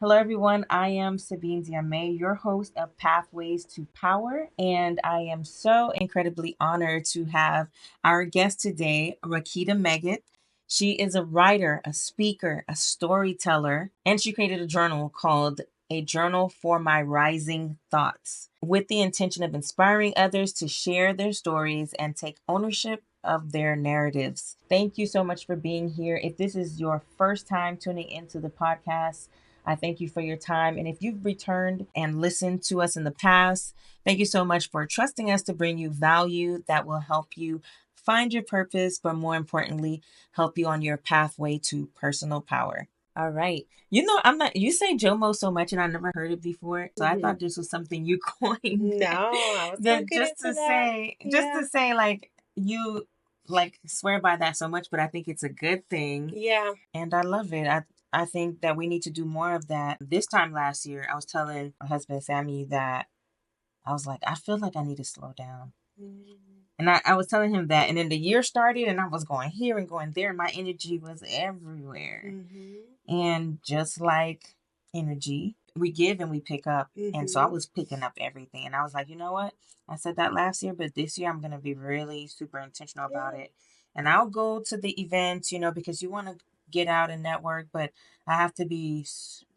Hello, everyone. I am Sabine Diame, your host of Pathways to Power, and I am so incredibly honored to have our guest today, Rakedah Meggett. She is a writer, a speaker, a storyteller, and she created a journal called A Journal for My Rising Thoughts with the intention of inspiring others to share their stories and take ownership of their narratives. Thank you so much for being here. If this is your first time tuning into the podcast, I thank you for your time. And if you've returned and listened to us in the past, thank you so much for trusting us to bring you value that will help you find your purpose, but more importantly, help you on your pathway to personal power. All right. You say JOMO so much and I never heard it before. So I thought this was something you coined. No, I was gonna get into that. To say like you like swear by that so much, but I think it's a good thing. Yeah. And I love it. I think that we need to do more of that. This time last year, I was telling my husband, Sammy, that I was like, I feel like I need to slow down. And I was telling him that. And then the year started and I was going here and going there. And my energy was everywhere. And just like energy, we give and we pick up. And so I was picking up everything. And I was like, you know what? I said that last year, but this year I'm going to be really super intentional about it. And I'll go to the events, because you want to get out and network, but I have to be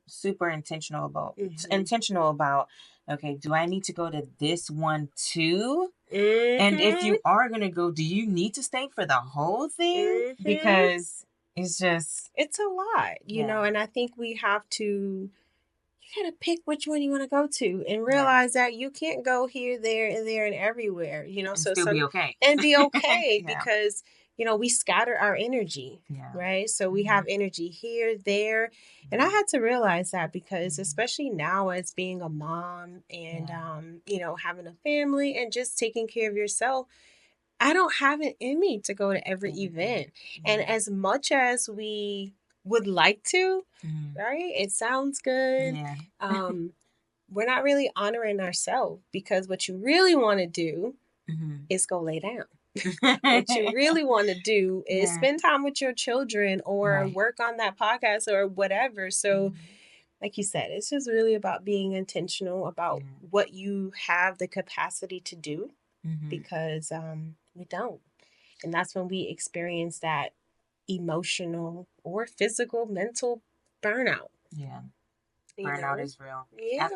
super intentional about, okay, do I need to go to this one too? And if you are going to go, do you need to stay for the whole thing? Because it's a lot, and I think we have to, you gotta pick which one you want to go to and realize that you can't go here, there, and everywhere, and still be okay. And be okay because, we scatter our energy, right? So we have energy here, there. And I had to realize that because especially now as being a mom and, having a family and just taking care of yourself, I don't have it in me to go to every event. And as much as we would like to, right? It sounds good. We're not really honoring ourselves because what you really want to do is go lay down. What you really want to do is spend time with your children or work on that podcast or whatever. So, like you said, it's just really about being intentional about what you have the capacity to do because we don't. And that's when we experience that emotional or physical, mental burnout. Yeah. Burnout is real. Yeah.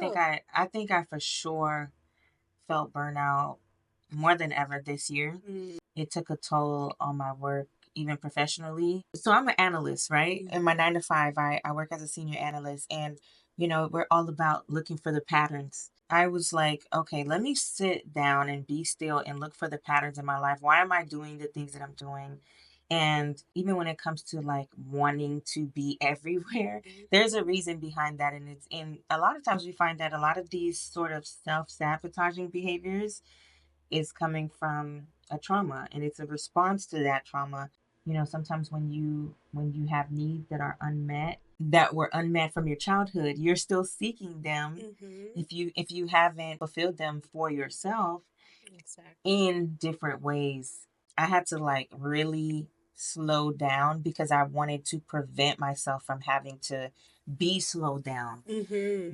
I think I for sure felt burnout more than ever this year. It took a toll on my work, even professionally. So I'm an analyst, right? In my 9 to 5, I work as a senior analyst, and we're all about looking for the patterns. I was like, okay, let me sit down and be still and look for the patterns in my life. Why am I doing the things that I'm doing? And even when it comes to like wanting to be everywhere, there's a reason behind that. And a lot of times we find that a lot of these sort of self-sabotaging behaviors is coming from a trauma, and it's a response to that trauma. Sometimes when you have needs that are unmet, that were unmet from your childhood, you're still seeking them if you haven't fulfilled them for yourself in different ways. I had to like really slow down because I wanted to prevent myself from having to be slowed down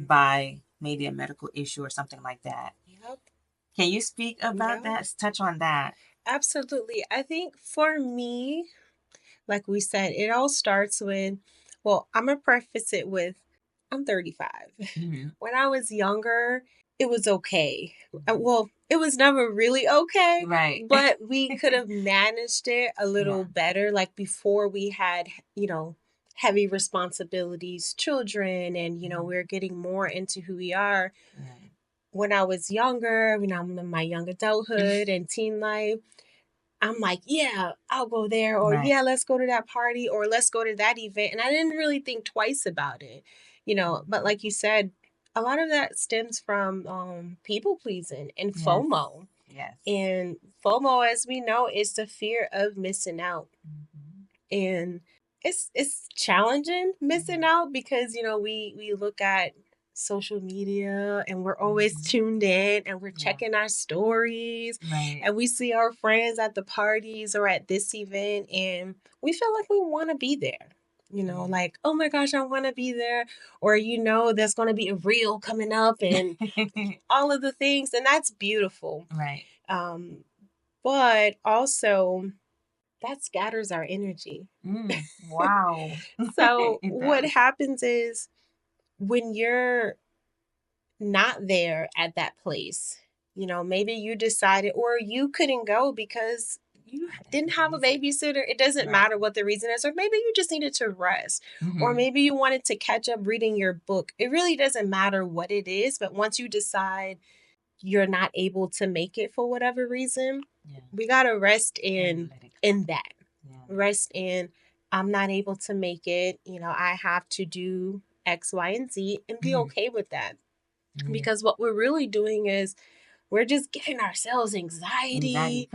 by maybe a medical issue or something like that. Can you speak about that? Touch on that. Absolutely. I think for me, like we said, it all starts with, I'm going to preface it with, I'm 35. When I was younger, it was okay. Well, it was never really okay. Right. But we could have managed it a little better. Like before we had, heavy responsibilities, children, and, we're getting more into who we are. When I was younger, when I'm in my young adulthood and teen life, I'm like, yeah, I'll go there, or yeah, let's go to that party, or let's go to that event. And I didn't really think twice about it, but like you said, a lot of that stems from people pleasing and FOMO. Yes. And FOMO, as we know, is the fear of missing out. And it's challenging missing out because, we look at social media and we're always tuned in and we're checking our stories and we see our friends at the parties or at this event and we feel like we want to be there. You know, like, oh my gosh, I want to be there. Or, there's going to be a reel coming up and all of the things. And that's beautiful. Right. But also, that scatters our energy. Wow. So what happens is when you're not there at that place, maybe you decided, or you couldn't go because you didn't have a babysitter. It doesn't matter what the reason is, or maybe you just needed to rest, or maybe you wanted to catch up reading your book. It really doesn't matter what it is, but once you decide you're not able to make it for whatever reason, we got to rest in that. Rest in, I'm not able to make it. I have to do X, Y, and Z and be okay with that. Because what we're really doing is we're just giving ourselves anxiety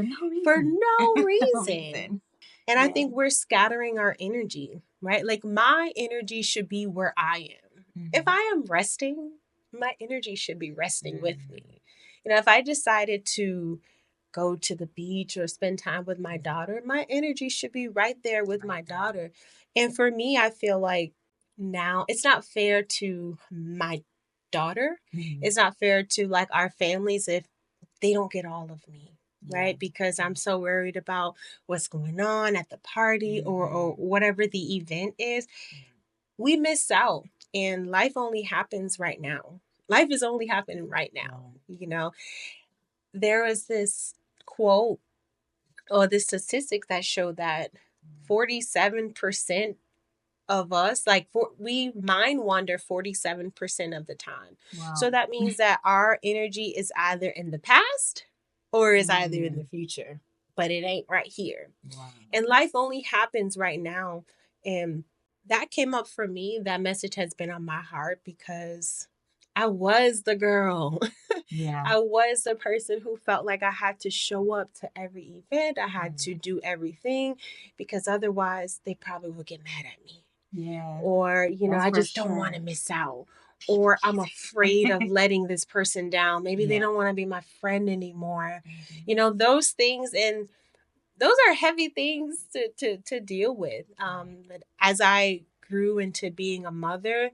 for no reason. And I think we're scattering our energy, right? Like my energy should be where I am. If I am resting, my energy should be resting with me. If I decided to go to the beach or spend time with my daughter, my energy should be right there with my daughter. And for me, I feel like now it's not fair to my daughter. It's not fair to like our families if they don't get all of me, right? Because I'm so worried about what's going on at the party or whatever the event is. We miss out, and life only happens right now. Life is only happening right now. There was this quote or this statistic that showed that 47% of us, we mind wander 47% of the time. Wow. So that means that our energy is either in the past or is either in the future, but it ain't right here. Wow. And life only happens right now. And that came up for me. That message has been on my heart because I was the girl. Yeah. I was the person who felt like I had to show up to every event. I had to do everything because otherwise they probably would get mad at me. Yeah. Or, I just don't want to miss out. Or I'm afraid of letting this person down. Maybe they don't want to be my friend anymore. Those things. And those are heavy things to deal with. But as I grew into being a mother,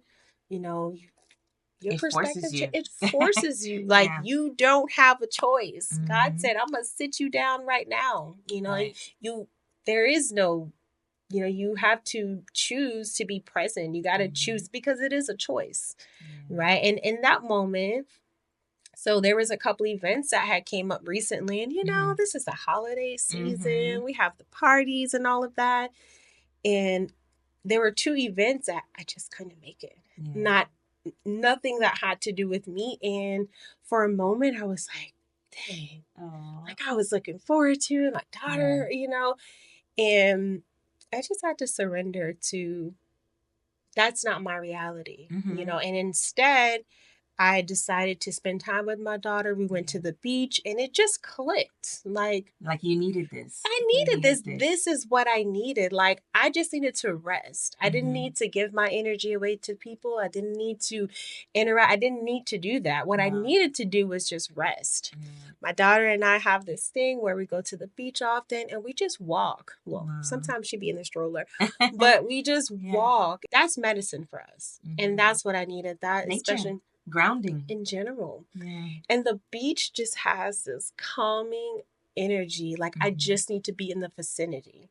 your perspective, it forces you. Like you don't have a choice. God said, I'm going to sit you down right now. There is no, you have to choose to be present. You got to choose because it is a choice. Right. And in that moment, so there was a couple events that had came up recently, and this is the holiday season. We have the parties and all of that. And there were 2 events that I just couldn't make it. Nothing that had to do with me. And for a moment I was like, dang, like I was looking forward to it, my daughter, and I just had to surrender to that's not my reality, and instead I decided to spend time with my daughter. We went to the beach and it just clicked. Like you needed this. I needed this. This is what I needed. Like I just needed to rest. I didn't need to give my energy away to people. I didn't need to interact. I didn't need to do that. What I needed to do was just rest. My daughter and I have this thing where we go to the beach often and we just walk. Well, sometimes she'd be in the stroller, but we just walk. That's medicine for us. And that's what I needed. That nature. Especially Grounding in general. And the beach just has this calming energy. Like I just need to be in the vicinity.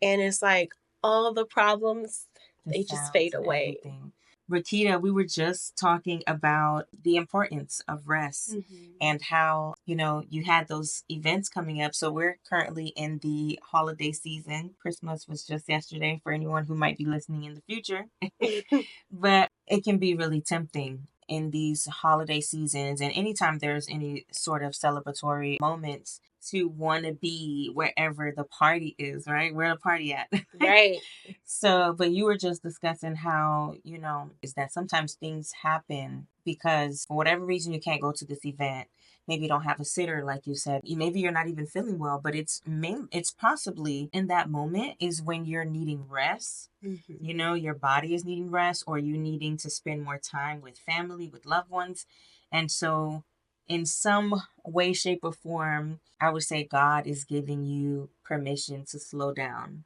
And it's like all the problems, they just fade away. Rakedah, we were just talking about the importance of rest and how, you had those events coming up. So we're currently in the holiday season. Christmas was just yesterday for anyone who might be listening in the future. But it can be really tempting in these holiday seasons and anytime there's any sort of celebratory moments to want to be wherever the party is, right? Where the party at? Right. So, but you were just discussing how, is that sometimes things happen because for whatever reason you can't go to this event. Maybe you don't have a sitter, like you said. Maybe you're not even feeling well, but it's possibly in that moment is when you're needing rest. Your body is needing rest or you needing to spend more time with family, with loved ones. And so in some way, shape, or form, I would say God is giving you permission to slow down.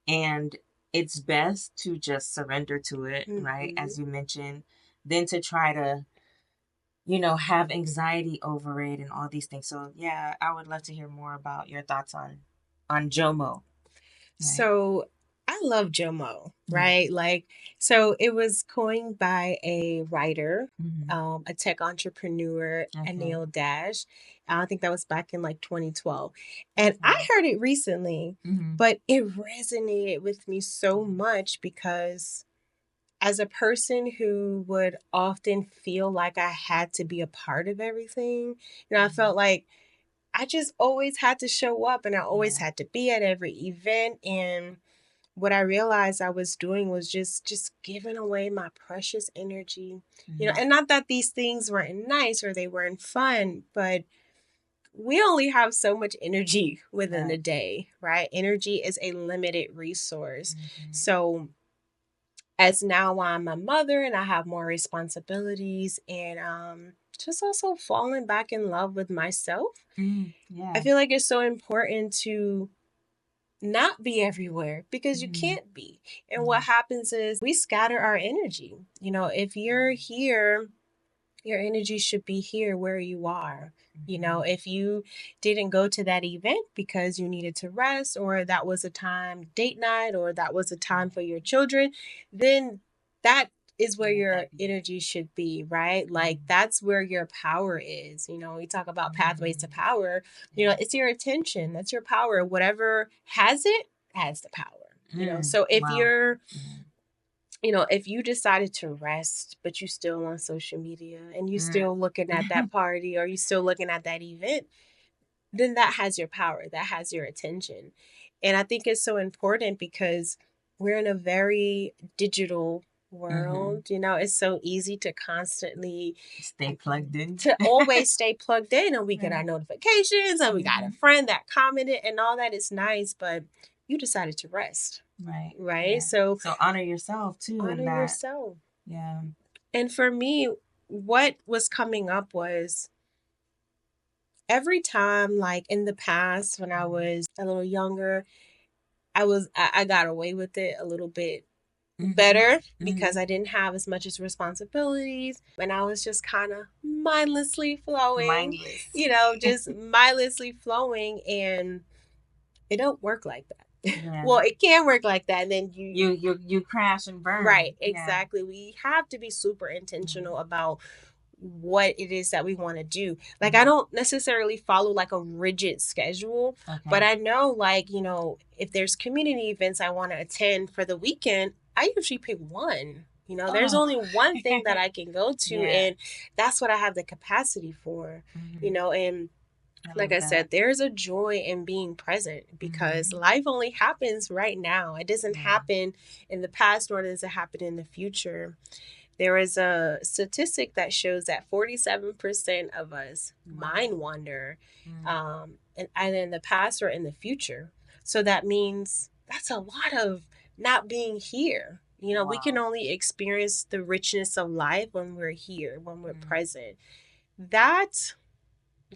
And it's best to just surrender to it, right? As you mentioned, than to try to, have anxiety over it and all these things. So yeah, I would love to hear more about your thoughts on JOMO. Right? So I love JOMO, right? So it was coined by a writer, a tech entrepreneur, Anil Dash. I think that was back in 2012. And I heard it recently, but it resonated with me so much because as a person who would often feel like I had to be a part of everything, I felt like I just always had to show up and I always had to be at every event. And what I realized I was doing was just giving away my precious energy. And not that these things weren't nice or they weren't fun, but we only have so much energy within a day, right? Energy is a limited resource. So as now I'm a mother and I have more responsibilities and just also falling back in love with myself. I feel like it's so important to not be everywhere because you can't be. And what happens is we scatter our energy. If you're here, your energy should be here where you are. If you didn't go to that event because you needed to rest, or that was a time date night, or that was a time for your children, then that is where your energy should be, right? Like that's where your power is. We talk about pathways to power. It's your attention. That's your power. Whatever has it has the power. So if you're if you decided to rest, but you still on social media and you still looking at that party or you still looking at that event, then that has your power. That has your attention. And I think it's so important because we're in a very digital world. It's so easy to constantly stay plugged in. To always stay plugged in, and we get our notifications and we got a friend that commented and all that is nice, but you decided to rest. Right. Yeah. So honor yourself too. Honor yourself. Yeah. And for me, what was coming up was every time, like in the past when I was a little younger, I got away with it a little bit better because I didn't have as much as responsibilities and I was just kind of mindlessly flowing. Just mindlessly flowing, and it don't work like that. Yeah. Well, it can work like that, and then you crash and burn. Right, exactly. Yeah. We have to be super intentional about what it is that we want to do. Like I don't necessarily follow like a rigid schedule, but I know if there's community events I want to attend for the weekend, I usually pick one. There's only one thing that I can go to, and that's what I have the capacity for. And like I said, there's a joy in being present because life only happens right now. It doesn't happen in the past, nor does it happen in the future. There is a statistic that shows that 47% of us mind wander, and either in the past or in the future. So that means that's a lot of not being here. We can only experience the richness of life when we're here, when we're present. That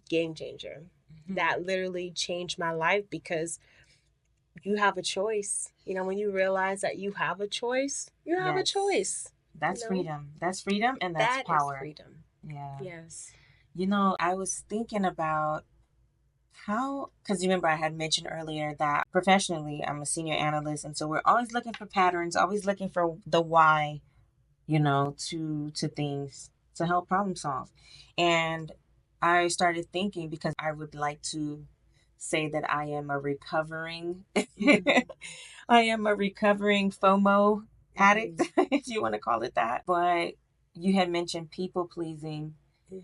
game changer. That literally changed my life because you have a choice. When you realize that you have a choice, you have a choice. That's freedom. That's freedom, and that's power. That is freedom. Yeah. Yes. I was thinking about because remember I had mentioned earlier that professionally I'm a senior analyst, and so we're always looking for patterns, always looking for the why, to things to help problem solve. And I started thinking, because I would like to say that I am a recovering FOMO addict, if you want to call it that. But you had mentioned people pleasing,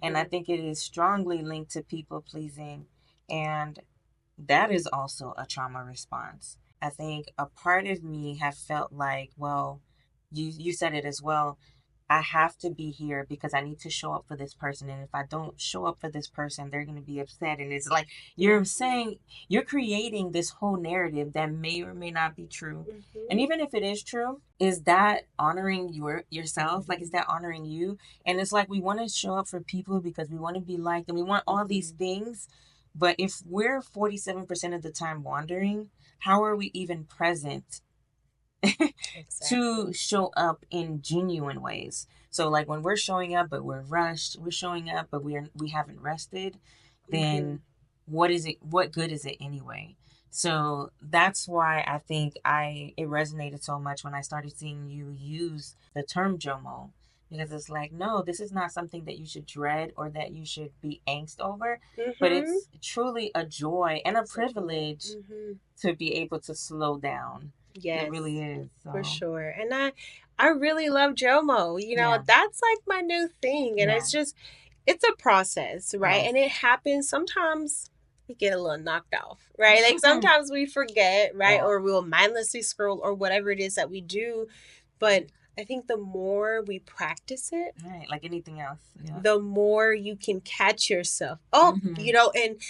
and I think it is strongly linked to people pleasing, and that is also a trauma response. I think a part of me have felt like, well, you said it as well, I have to be here because I need to show up for this person. And if I don't show up for this person, they're going to be upset. And it's like you're creating this whole narrative that may or may not be true. And even if it is true, is that honoring yourself? Like, is that honoring you? And it's like we want to show up for people because we want to be liked and we want all these things. But if we're 47% of the time wandering, how are we even present to show up in genuine ways. So like when we're showing up but we're rushed, we're showing up but we haven't rested, then what good is it anyway? So that's why I think it resonated so much when I started seeing you use the term JOMO, because it's like, no, this is not something that you should dread or that you should be angst over, but it's truly a joy and a privilege to be able to slow down. Yes, it really is. So. For sure. And I really love JOMO. That's like my new thing. And it's a process, right? Yes. And it happens sometimes we get a little knocked off, right? Like sometimes we forget, right? Yeah. Or we'll mindlessly scroll or whatever it is that we do. But I think the more we practice it, right, like anything else, the more you can catch yourself. And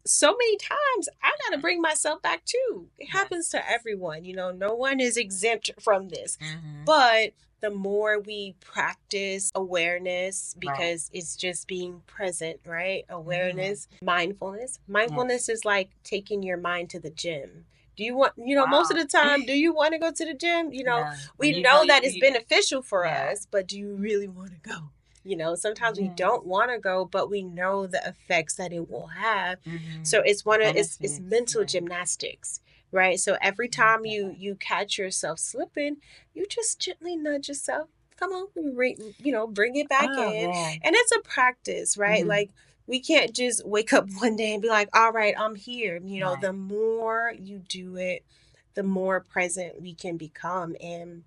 so many times I got to bring myself back too. It happens to everyone. No one is exempt from this. But the more we practice awareness, because it's just being present, right? Awareness, mindfulness. Mindfulness is like taking your mind to the gym. Do you want, most of the time, do you want to go to the gym? We know that it's beneficial for us, but do you really want to go? Sometimes we don't want to go, but we know the effects that it will have. So it's it's mental gymnastics, right? So every time you catch yourself slipping, you just gently nudge yourself. Come on, bring it back in. Man. And it's a practice, right? Like we can't just wake up one day and be like, all right, I'm here. The more you do it, the more present we can become. And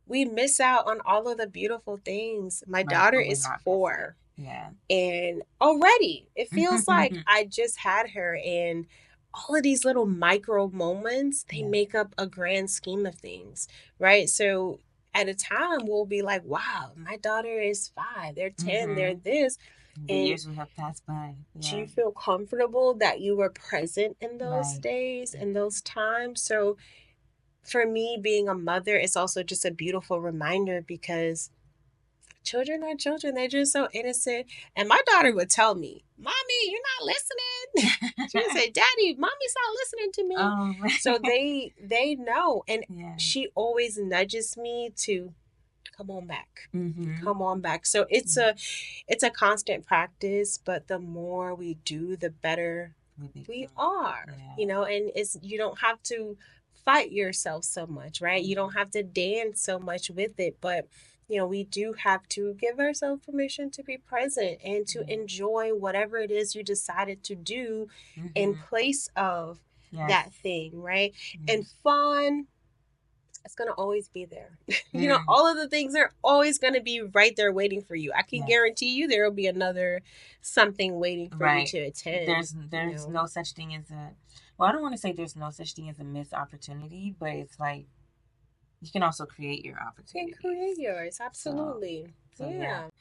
we miss out on all of the beautiful things. My daughter is 4. Yeah. And already it feels like I just had her, and all of these little micro moments, they make up a grand scheme of things, right? So at a time we'll be like, wow, my daughter is 5, they're 10, they're this. The years will have passed by. Yeah. Do you feel comfortable that you were present in those days, in those times? So for me, being a mother is also just a beautiful reminder, because children are children. They're just so innocent. And my daughter would tell me, Mommy, you're not listening. She would say, Daddy, Mommy's not listening to me. Oh, right. So they know. And she always nudges me to come on back. Come on back. So it's a constant practice, but the more we do, the better we are. And you don't have to fight yourself so much, right? You don't have to dance so much with it, but we do have to give ourselves permission to be present and to enjoy whatever it is you decided to do in place of that thing, right? And fun, it's going to always be there. All of the things are always going to be right there waiting for you. I can guarantee you there will be another something waiting for you to attend. There's no such thing as I don't want to say there's no such thing as a missed opportunity, but it's like you can also create your opportunity. You can create yours, absolutely. So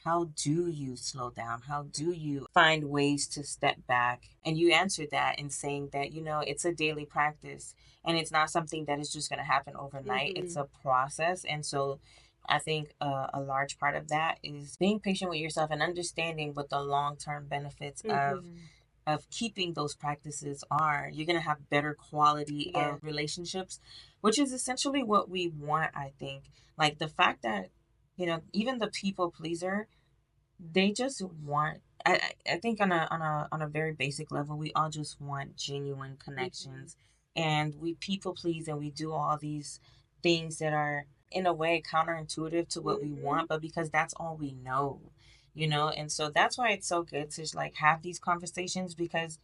how do you slow down? How do you find ways to step back? And you answered that in saying that, it's a daily practice, and it's not something that is just going to happen overnight. It's a process. And so I think a large part of that is being patient with yourself and understanding what the long-term benefits of keeping those practices are. You're going to have better quality of relationships, which is essentially what we want, I think. Like the fact that, even the people pleaser, they just want, I think on a very basic level, we all just want genuine connections. And we people please and we do all these things that are in a way counterintuitive to what we want, but because that's all we know. And so that's why it's so good to like have these conversations, because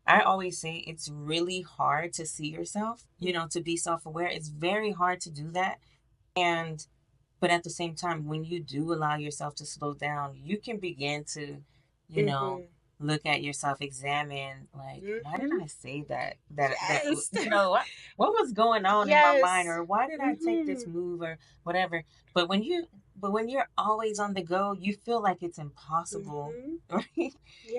I always say it's really hard to see yourself, to be self-aware. It's very hard to do that. But at the same time, when you do allow yourself to slow down, you can begin to, look at yourself, examine, like, why did I say that, what was going on in my mind, or why did I take this move or whatever. But when you're always on the go, you feel like it's impossible, right? Yep.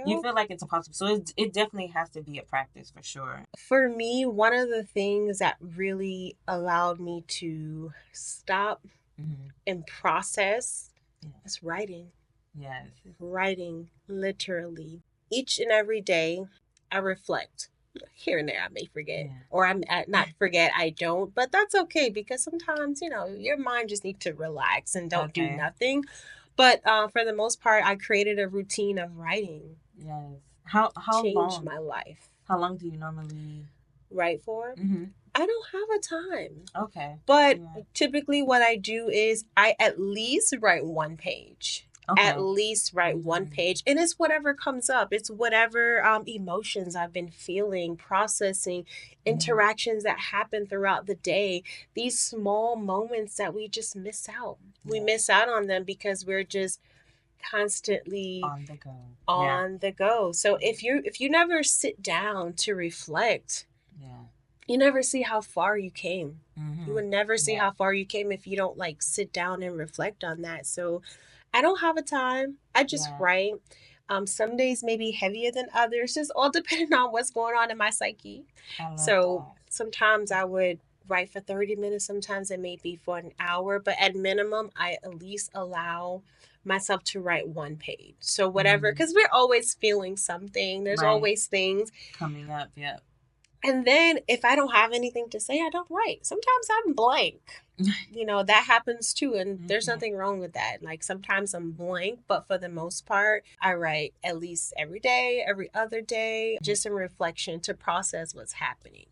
You feel like it's impossible. So it definitely has to be a practice for sure. For me, one of the things that really allowed me to stop and process is writing. Yes. Writing, literally. Each and every day, I reflect. here and there I may forget, or I'm not forget, I don't, but that's okay because sometimes, your mind just needs to relax and don't do nothing. But for the most part, I created a routine of writing. Yes. How changed long? My life. How long do you normally write for? Mm-hmm. I don't have a time. Okay. But typically what I do is I at least write one page. Okay. At least write one page. And it's whatever comes up. It's whatever emotions I've been feeling, processing, interactions that happen throughout the day. These small moments that we just miss out. We miss out on them because we're just constantly on the go. The go. So if you never sit down to reflect, you never see how far you came. Mm-hmm. You would never see how far you came if you don't sit down and reflect on that. So I don't have a time. I just write. Some days may be heavier than others, just all depending on what's going on in my psyche. So sometimes I would write for 30 minutes. Sometimes it may be for an hour, but at minimum, I at least allow myself to write one page. So whatever, because we're always feeling something. There's always things coming up. Yeah. And then if I don't have anything to say, I don't write. Sometimes I'm blank. That happens too. And there's nothing wrong with that. Sometimes I'm blank, but for the most part, I write at least every day, every other day, just in reflection to process what's happening.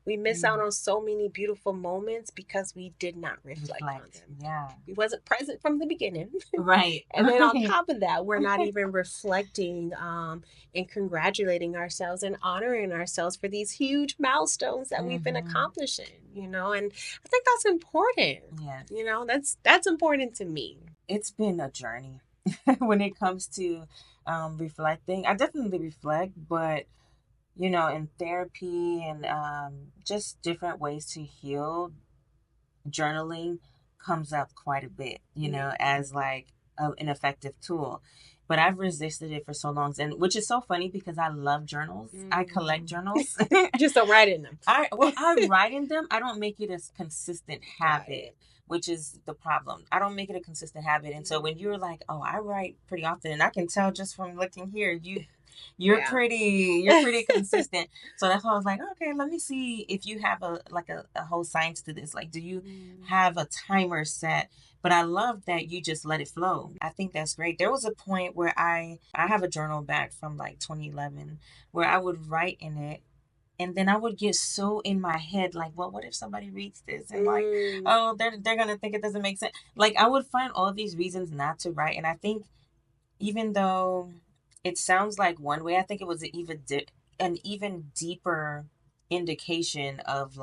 We miss out on so many beautiful moments because we did not reflect on them. Yeah. We wasn't present from the beginning. Right. And then on top of that, we're not even reflecting and congratulating ourselves and honoring ourselves for these huge milestones that we've been accomplishing, and I think that's important. Yeah. That's important to me. It's been a journey when it comes to reflecting. I definitely reflect, but in therapy and just different ways to heal, journaling comes up quite a bit, as an effective tool. But I've resisted it for so long, and which is so funny because I love journals. I collect journals. Just don't write in them. I write in them. I don't make it a consistent habit, which is the problem. I don't make it a consistent habit. And so when you're like, oh, I write pretty often, and I can tell just from looking here, you're pretty consistent. So that's why I was like, okay, let me see if you have a whole science to this. Do you have a timer set? But I love that you just let it flow. I think that's great. There was a point where I have a journal back from 2011 where I would write in it. And then I would get so in my head, well, what if somebody reads this? And oh, they're going to think it doesn't make sense. I would find all these reasons not to write. And I think even though it sounds like one way, I think it was an even deeper indication of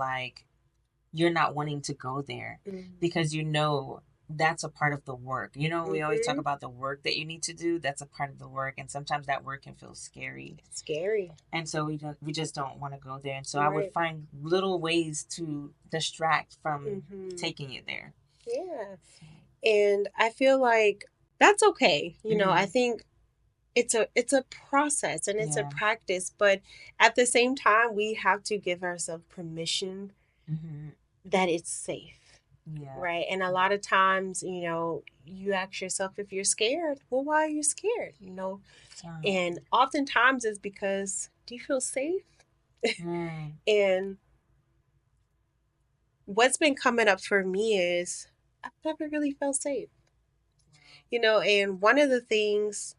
you're not wanting to go there because that's a part of the work. We always talk about the work that you need to do. That's a part of the work, and sometimes that work can feel scary. It's scary, and so we just don't want to go there. And so I would find little ways to distract from taking it there. Yeah, and I feel like that's okay. I think it's a process and it's a practice, but at the same time, we have to give ourselves permission that it's safe. Yeah. Right. And a lot of times, you ask yourself if you're scared. Well, why are you scared? And oftentimes it's because, do you feel safe? And what's been coming up for me is I've never really felt safe. And one of the things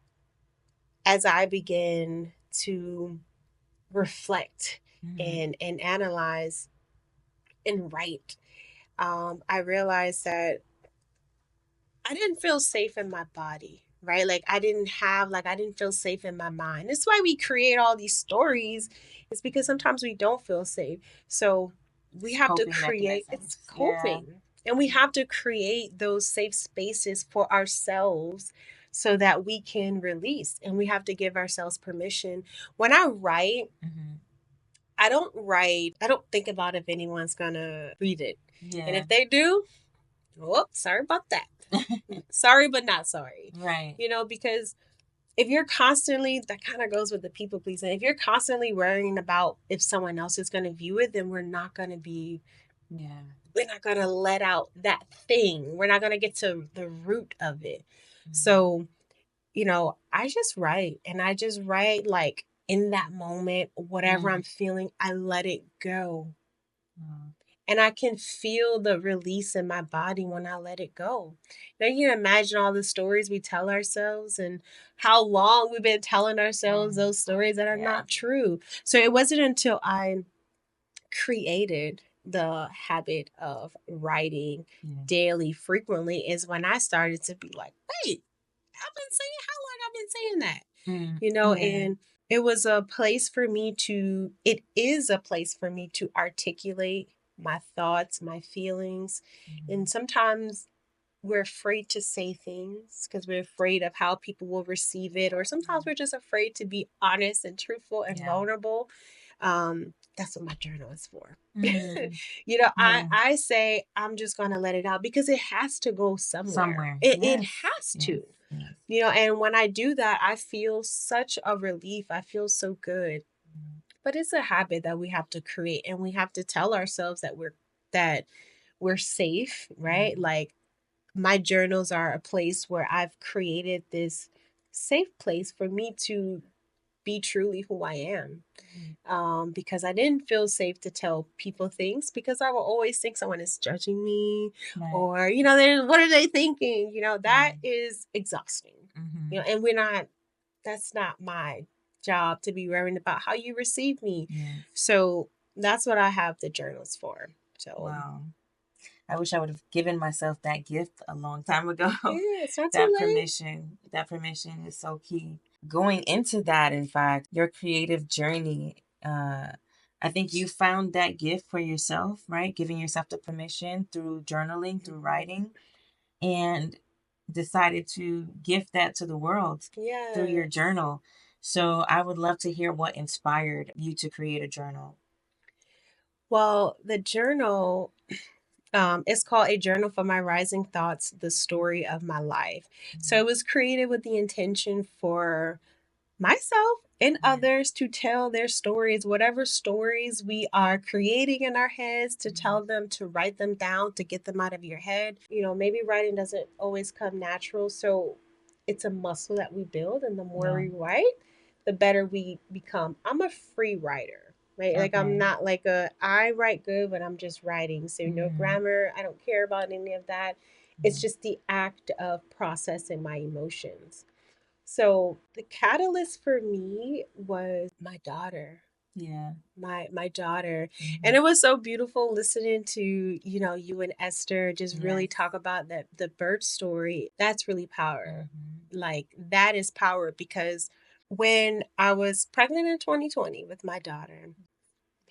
as I begin to reflect and analyze and write, I realized that I didn't feel safe in my body, right? I didn't feel safe in my mind. That's why we create all these stories. It's because sometimes we don't feel safe. So we have to create, it's coping. Yeah. And we have to create those safe spaces for ourselves so that we can release. And we have to give ourselves permission. When I write, I don't think about if anyone's gonna read it. Yeah. And if they do, sorry about that. Sorry, but not sorry. Right. Because if you're constantly, that kind of goes with the people pleasing. If you're constantly worrying about if someone else is going to view it, then we're not going to let out that thing. We're not going to get to the root of it. So, I just write, and I just write in that moment, whatever I'm feeling, I let it go. And I can feel the release in my body when I let it go. Now you can imagine all the stories we tell ourselves and how long we've been telling ourselves those stories that are not true. So it wasn't until I created the habit of writing daily frequently is when I started to be like, wait, I've been saying how long I've been saying that. And it was a place for me to, it is a place for me to articulate my thoughts, my feelings. And sometimes we're afraid to say things because we're afraid of how people will receive it, or sometimes we're just afraid to be honest and truthful and vulnerable. That's what my journal is for. I say I'm just gonna let it out because it has to go somewhere. It has to. And when I do that, I feel such a relief. I feel so good. But it's a habit that we have to create, and we have to tell ourselves that we're safe, right? Like, my journals are a place where I've created this safe place for me to be truly who I am. Because I didn't feel safe to tell people things because I will always think someone is judging me, or, what are they thinking? That is exhausting. And that's not my job to be worrying about how you receive me. So that's what I have the journals for. So, wow. I wish I would have given myself that gift a long time ago. It's not too late. That permission is so key. Going into that, in fact, your creative journey, I think you found that gift for yourself, right? Giving yourself the permission through journaling, through writing, and decided to gift that to the world through your journal. So I would love to hear what inspired you to create a journal. Well, the journal it's called A Journal for My Rising Thoughts, The Story of My Life. So it was created with the intention for myself and others to tell their stories, whatever stories we are creating in our heads, to tell them, to write them down, to get them out of your head. Maybe writing doesn't always come natural. So it's a muscle that we build. And the more we write, the better we become. I'm a free writer. Right? Like, I'm not like I write good, but I'm just writing. So no grammar. I don't care about any of that. It's just the act of processing my emotions. So the catalyst for me was my daughter. My daughter. And it was so beautiful listening to, you and Esther just really talk about the birth story. That's really power. Like, that is power, because when I was pregnant in 2020 with my daughter,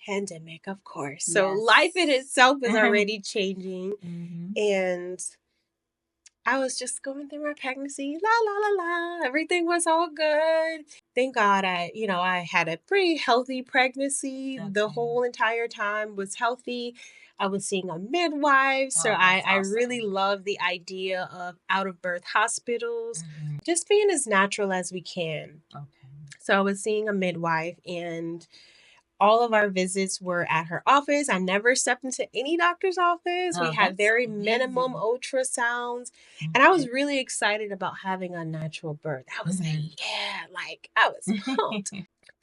pandemic, of course. So life in itself is already changing. And I was just going through my pregnancy, la la la la. Everything was all good. Thank God I had a pretty healthy pregnancy. The whole entire time was healthy. I was seeing a midwife. So I really love the idea of out of birth hospitals, just being as natural as we can. So I was seeing a midwife, and all of our visits were at her office. I never stepped into any doctor's office. We had very minimum ultrasounds. And I was really excited about having a natural birth. I was like, I was pumped.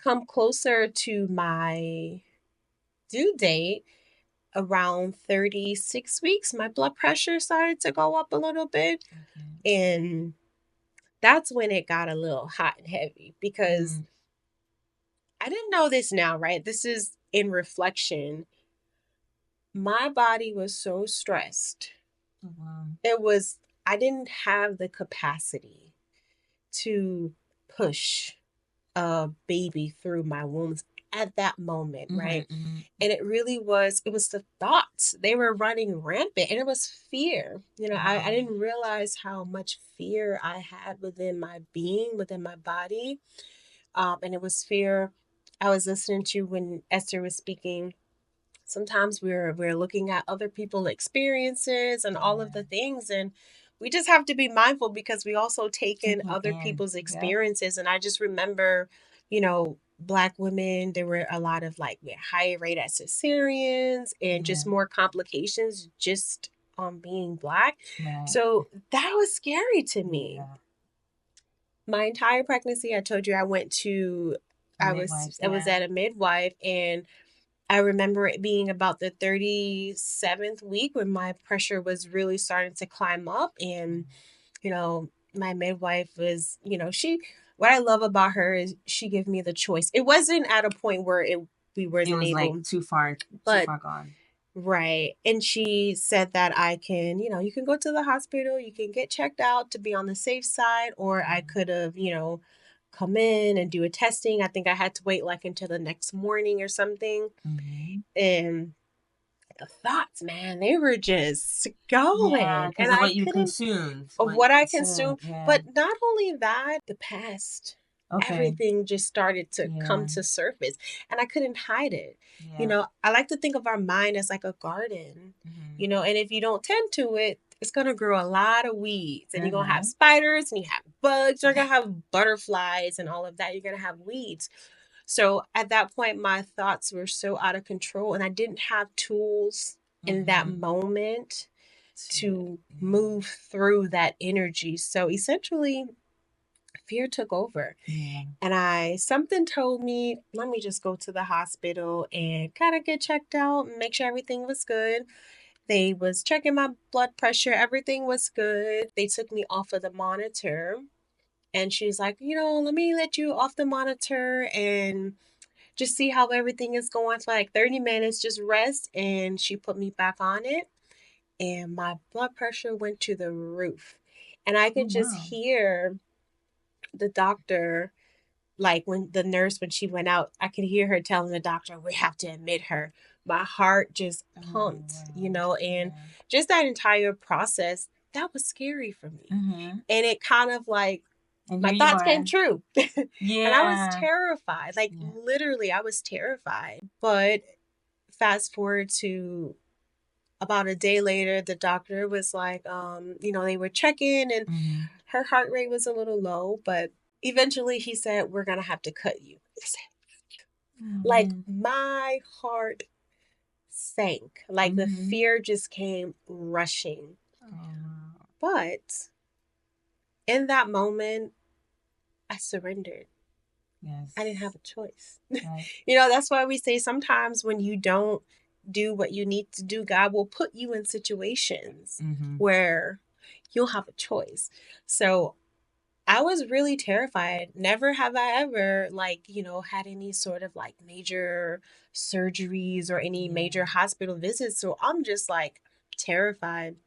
Come closer to my due date, around 36 weeks, my blood pressure started to go up a little bit. And that's when it got a little hot and heavy, because I didn't know this now, right? This is in reflection. My body was so stressed. I didn't have the capacity to push a baby through my wombs at that moment, right? And it was the thoughts. They were running rampant, and it was fear. I didn't realize how much fear I had within my being, within my body. And it was fear. I was listening to when Esther was speaking. Sometimes we're looking at other people's experiences and all of the things, and we just have to be mindful, because we also take in other people's experiences. And I just remember, Black women, there were a lot of higher rate at cesareans and just more complications just on being Black. So that was scary to me. My entire pregnancy, I told you, I went to I was at a midwife, and I remember it being about the 37th week when my pressure was really starting to climb up. And, my midwife was, what I love about her is she gave me the choice. It wasn't at a point where we wasn't able. Like too far gone. Right. And she said that I can, you can go to the hospital, you can get checked out to be on the safe side, or I could have, come in and do a testing. I think I had to wait like until the next morning or something. Mm-hmm. And the thoughts, man, they were just going. Yeah, because of what you consumed. Of what I consumed. Yeah. But not only that, the past. Okay. Everything just started to come to surface, and I couldn't hide it. Yeah. I like to think of our mind as like a garden, and if you don't tend to it, it's going to grow a lot of weeds, and you're going to have spiders, and you have bugs, you're going to have butterflies and all of that. You're going to have weeds. So at that point, my thoughts were so out of control, and I didn't have tools in that moment to move through that energy. So essentially, fear took over. Yeah. And something told me, let me just go to the hospital and kind of get checked out and make sure everything was good. They was checking my blood pressure. Everything was good. They took me off of the monitor, and she's like, let me let you off the monitor and just see how everything is going for like 30 minutes. Just rest. And she put me back on it, and my blood pressure went to the roof. And I could just hear the doctor, like when she went out, I could hear her telling the doctor, we have to admit her. My heart just pumped, and just that entire process, that was scary for me. Mm-hmm. And it kind of like, my thoughts came true. Yeah. And I was terrified. Like, literally, I was terrified. But fast forward to about a day later, the doctor was like, they were checking, and her heart rate was a little low, but eventually he said, we're going to have to cut you. Like, my heart sank. Like, the fear just came rushing. But in that moment, I surrendered. Yes. I didn't have a choice. Right. That's why we say sometimes when you don't do what you need to do, God will put you in situations where you'll have a choice. So I was really terrified. Never have I ever had any sort of like major surgeries or any major hospital visits. So I'm just like terrified.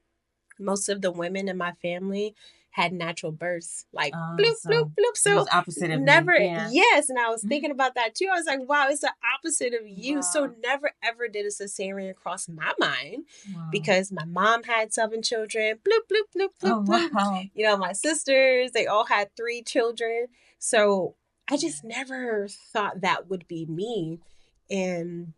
Most of the women in my family had natural births, like bloop, bloop, bloop. So it was opposite of never, me. Yeah. Yes. And I was thinking about that too. I was like, wow, it's the opposite of you. Wow. So never ever did a cesarean cross my mind because my mom had 7 children, bloop, bloop, bloop, bloop, bloop. Wow. My sisters, they all had 3 children. So I just never thought that would be me. And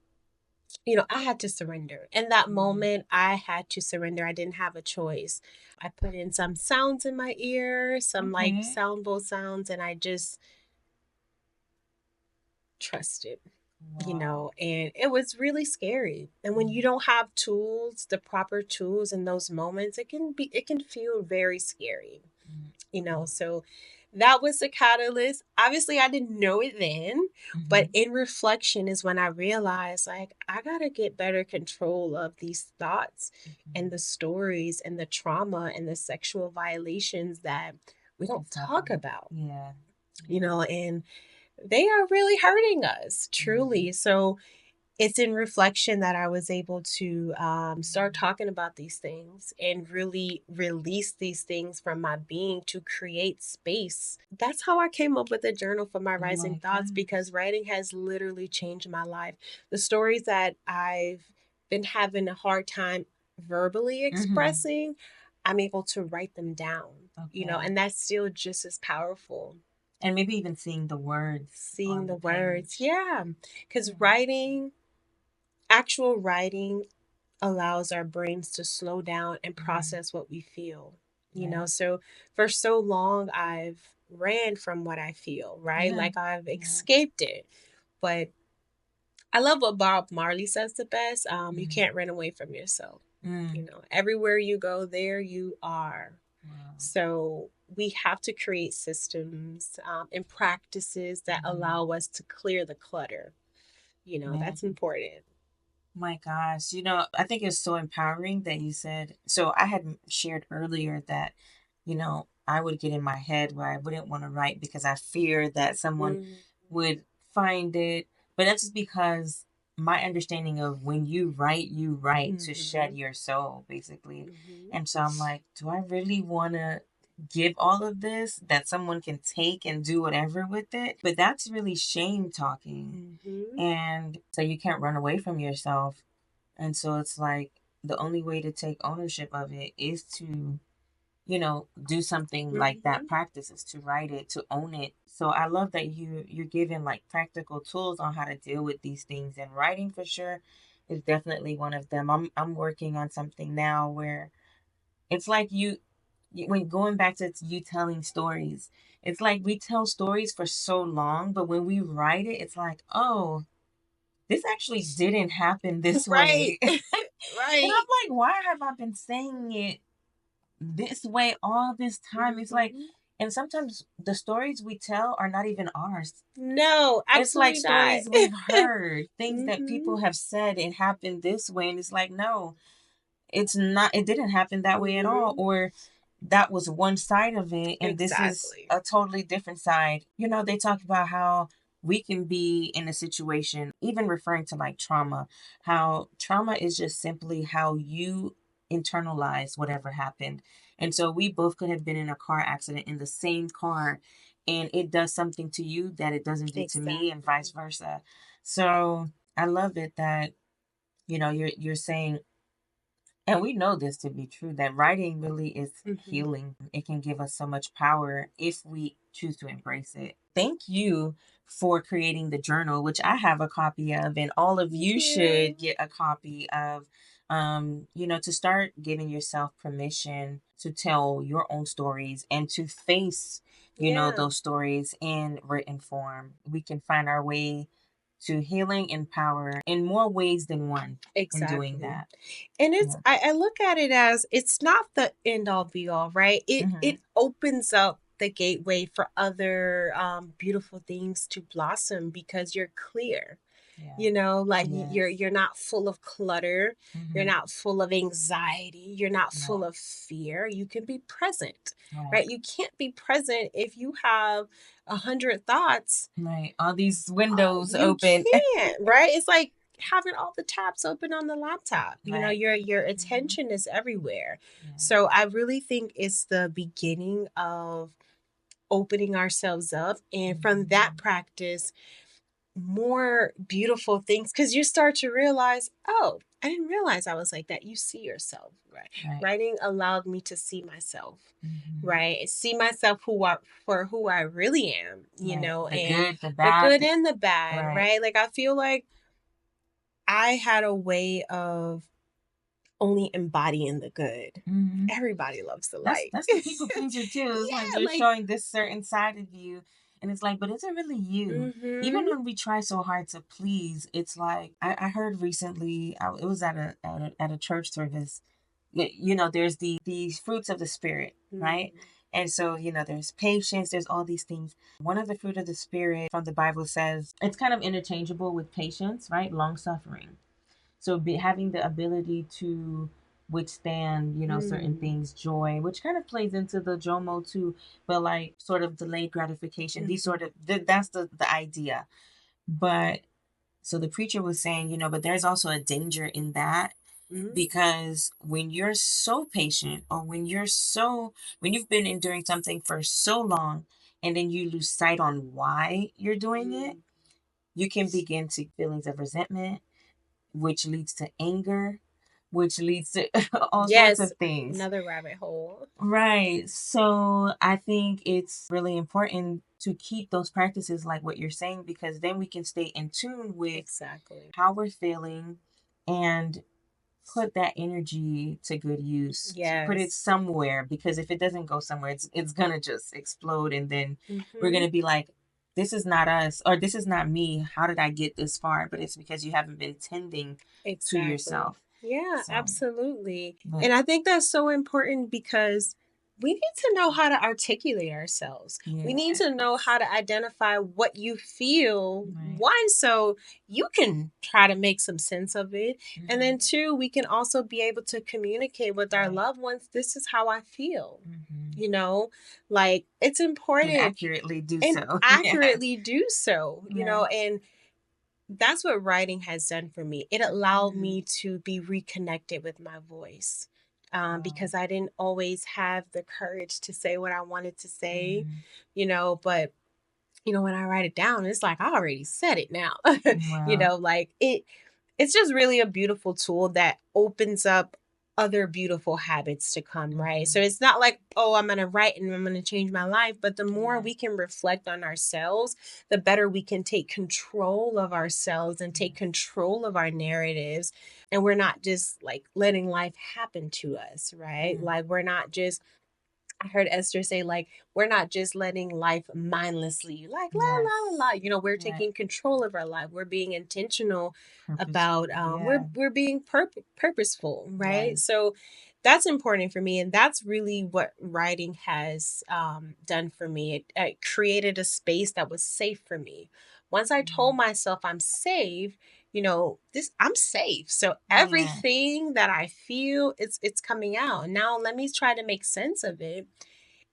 I had to surrender. In that moment, I had to surrender. I didn't have a choice. I put in some sounds in my ear, some like sound bowl sounds, and I just trusted, and it was really scary. And when you don't have tools, the proper tools in those moments, it can feel very scary, so that was the catalyst. Obviously, I didn't know it then, but in reflection is when I realized, like, I got to get better control of these thoughts and the stories and the trauma and the sexual violations that we don't talk about. Yeah. And they are really hurting us, truly. So it's in reflection that I was able to start talking about these things and really release these things from my being to create space. That's how I came up with a journal for my rising thoughts, because writing has literally changed my life. The stories that I've been having a hard time verbally expressing, I'm able to write them down, and that's still just as powerful. And maybe even seeing the words. Yeah. Because actual writing allows our brains to slow down and process what we feel, so for so long I've ran from what I feel, right? Yeah. Like I've escaped it. But I love what Bob Marley says the best. You can't run away from yourself. Everywhere you go, there you are. Wow. So we have to create systems and practices that allow us to clear the clutter. That's important. My gosh, I think it's so empowering that you said, so I had shared earlier that, I would get in my head where I wouldn't want to write because I fear that someone would find it. But that's just because my understanding of when you write to shed your soul, basically. And so I'm like, do I really want to give all of this that someone can take and do whatever with it? But that's really shame talking. And so you can't run away from yourself. And so it's like the only way to take ownership of it is to, do something like that practice, is to write it, to own it. So I love that you're given like practical tools on how to deal with these things, and writing for sure is definitely one of them. I'm working on something now where it's like when going back to you telling stories, it's like we tell stories for so long, but when we write it, it's like, oh, this actually didn't happen this way. Right. And I'm like, why have I been saying it this way all this time? It's like, and sometimes the stories we tell are not even ours. No, absolutely it's like not. Stories we've heard, things that people have said, it happened this way, and it's like, no, it's not. It didn't happen that way at all, or that was one side of it, and this is a totally different side. They talk about how we can be in a situation, even referring to like trauma, how trauma is just simply how you internalize whatever happened. And so we both could have been in a car accident in the same car, and it does something to you that it doesn't do to me, and vice versa. So I love it that you're saying, and we know this to be true, that writing really is healing. It can give us so much power if we choose to embrace it. Thank you for creating the journal, which I have a copy of, and all of you should get a copy of. To start giving yourself permission to tell your own stories and to face, those stories in written form. We can find our way to healing and power in more ways than one. In doing that. And I look at it as, it's not the end all be all, right? It opens up the gateway for other beautiful things to blossom because you're clear. You're not full of clutter. You're not full of anxiety. You're not full of fear. You can be present, right? You can't be present if you have 100 thoughts. Right. All these windows open. You can't, right? It's like having all the tabs open on the laptop. Your attention is everywhere. So I really think it's the beginning of opening ourselves up, and from that practice, more beautiful things, because you start to realize, oh, I didn't realize I was like that. You see yourself, right? Writing allowed me to see myself, right? See myself for who I really am, and good, the bad, the good and the bad, right? Like I feel like I had a way of only embodying the good. Everybody loves the light. That's the people pleaser too. It's like you're showing this certain side of you. And it's like, but is it really you? Even when we try so hard to please, it's like, I heard recently, it was at a church service, there's these fruits of the Spirit, right? And so, there's patience, there's all these things. One of the fruit of the Spirit from the Bible says, it's kind of interchangeable with patience, right? Long suffering. So having the ability to withstand, certain things, joy, which kind of plays into the JOMO too, but like sort of delayed gratification. These sort of, that's the idea. But so the preacher was saying, but there's also a danger in that, because when you're so patient, or when you've been enduring something for so long, and then you lose sight on why you're doing it, you can begin to feelings of resentment, which leads to anger, which leads to all sorts of things. Another rabbit hole. Right. So I think it's really important to keep those practices like what you're saying, because then we can stay in tune with how we're feeling and put that energy to good use. Put it somewhere, because if it doesn't go somewhere, it's going to just explode, and then we're going to be like, this is not us, or this is not me. How did I get this far? But it's because you haven't been tending to yourself. Yeah, so, absolutely. And I think that's so important, because we need to know how to articulate ourselves. We need to know how to identify what you feel. One, so you can try to make some sense of it. And then two, we can also be able to communicate with our loved ones. This is how I feel. You know, like it's important. And accurately do so. Accurately do so, you know, and that's what writing has done for me. It allowed me to be reconnected with my voice. Because I didn't always have the courage to say what I wanted to say, you know, but, you know, when I write it down, it's like, I already said it now, you know, like it's just really a beautiful tool that opens up other beautiful habits to come, right? So it's not like, oh, I'm going to write and I'm going to change my life. But the more we can reflect on ourselves, the better we can take control of ourselves and take control of our narratives. And we're not just like letting life happen to us, right? Like we're not just, I heard Esther say, like, we're not just letting life mindlessly, like, la, la, la, la. You know, we're taking control of our life. We're being intentional about, we're being purposeful, right? So that's important for me. And that's really what writing has done for me. It created a space that was safe for me. Once I told myself I'm safe, you know, I'm safe. So everything that I feel, it's coming out. And now let me try to make sense of it.